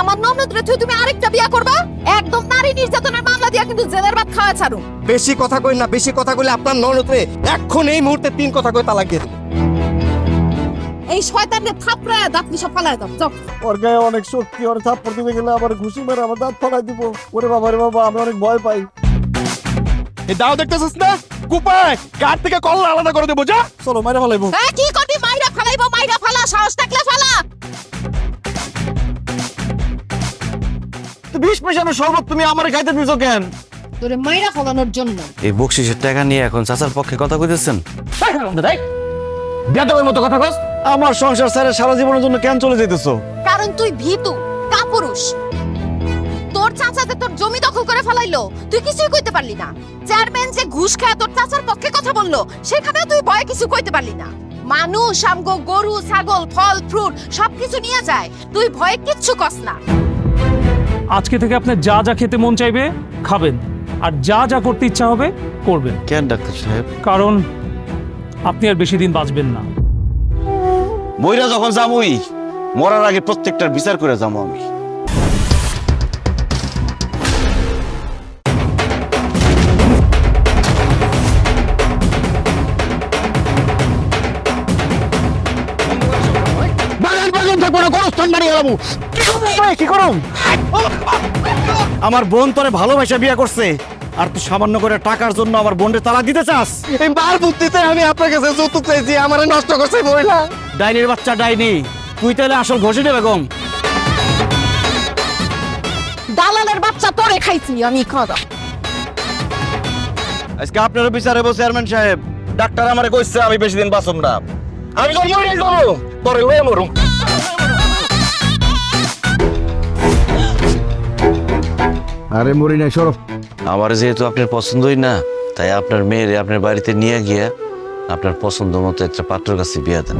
আমার ননদরে তুমি আরেকটা বিয়া করবা? একদম নারী নির্যাতনের মামলা দিয়া কিন্তু জেলের ভাত খাওয়া ছাড়ু। বেশি কথা কই না, বেশি কথা কইলে আপনার ননদরে এখন এই মুহূর্তে 3 কথা কই তালাক দিয়ে দেব। এই শয়তানকে থাপড়ায় দাঁত সব ফালায় দাও। যাও। ওর গায়ে অনেক শক্তি, ওর থাপ্পড় দিতে গেলে আবার ঘুষি মেরে আমার দাঁত ফালাই দিব। ওরে বাবা রে বাবা, আমি অনেক ভয় পাই। এই দাও দেখতেছিস না কুপায় কার থেকে কল্লা আলাদা করে দেবো। যা চলো মাইরা ফেলাইবো। হ্যাঁ কি করবি? মাইরা ফালাইবো, মাইরা ফালা, সাহস থাকলে ফালা। 20 পয়সার শরবত তুমি আমারে খাইতে দিছো কেন? তোরে মাইরা ফলানোর জন্য। এই বকশিসের টাকা নিয়ে এখন চাচার পক্ষে কথা কইতেছেন? বেয়াদবের মতো কথা কস। আমার সংসার ছেড়ে সারা জীবনের জন্য কেন চলে যাইতেছো? কারণ তুই ভীতু, কাপুরুষ। তোর চাচাতে তোর জমি দখল করে ফেলাইলো, তুই কিছুই কইতে পারলি না। চেয়ারম্যান যে ঘুষ খায় তোর চাচার পক্ষে কথা বললো, সেখানেও তুই ভয়ে কিছু কইতে পারলি না। মানুষ আমগো গরু, ছাগল, ফল, ফ্রুট সবকিছু নিয়ে যায়, তুই ভয়ে কিচ্ছু কস না। আজকে থেকে আপনার যা যা খেতে মন চাইবে খাবেন, আর যা যা করতে ইচ্ছা হবে করবেন। কেন ডাক্তার সাহেব? কারণ আপনি আর বেশি দিন বাঁচবেন না। মইরা যখন যামুই, মরার আগে প্রত্যেকটার বিচার করে যাবো আমি। আমার বোন তোরে ভালোবাসা বিয়ে করছে, আর তুই সামান্য করে টাকার জন্য আমার বোনকে তালাক দিতে চাস? এই বার বুদ্ধিতে আমি আপনার কাছে যৌতুক চাইছি, আমারে নষ্ট করছে মহিলা। ডাইনির বাচ্চা ডাইনি, তুই তাহলে আসল ঘষিটে বেগম। দালালের বাচ্চা তোরে খাইছি আমি, খাওয়া। আজকে আপনার বিচারে বসে চেয়ারম্যান সাহেব, ডাক্তার আমারে কইছে আমি বেশি দিন বাঁচব না। আমি তো মরে যাবো, তোরে লয়ে মরুম। আরে মরি নাই, সরব। আমার যেহেতু আপনার পছন্দই না, তাই আপনার মেয়েরে আপনার বাড়িতে নিয়ে গিয়ে আপনার পছন্দ মতো একটা পাত্রের কাছে বিয়ে দেন।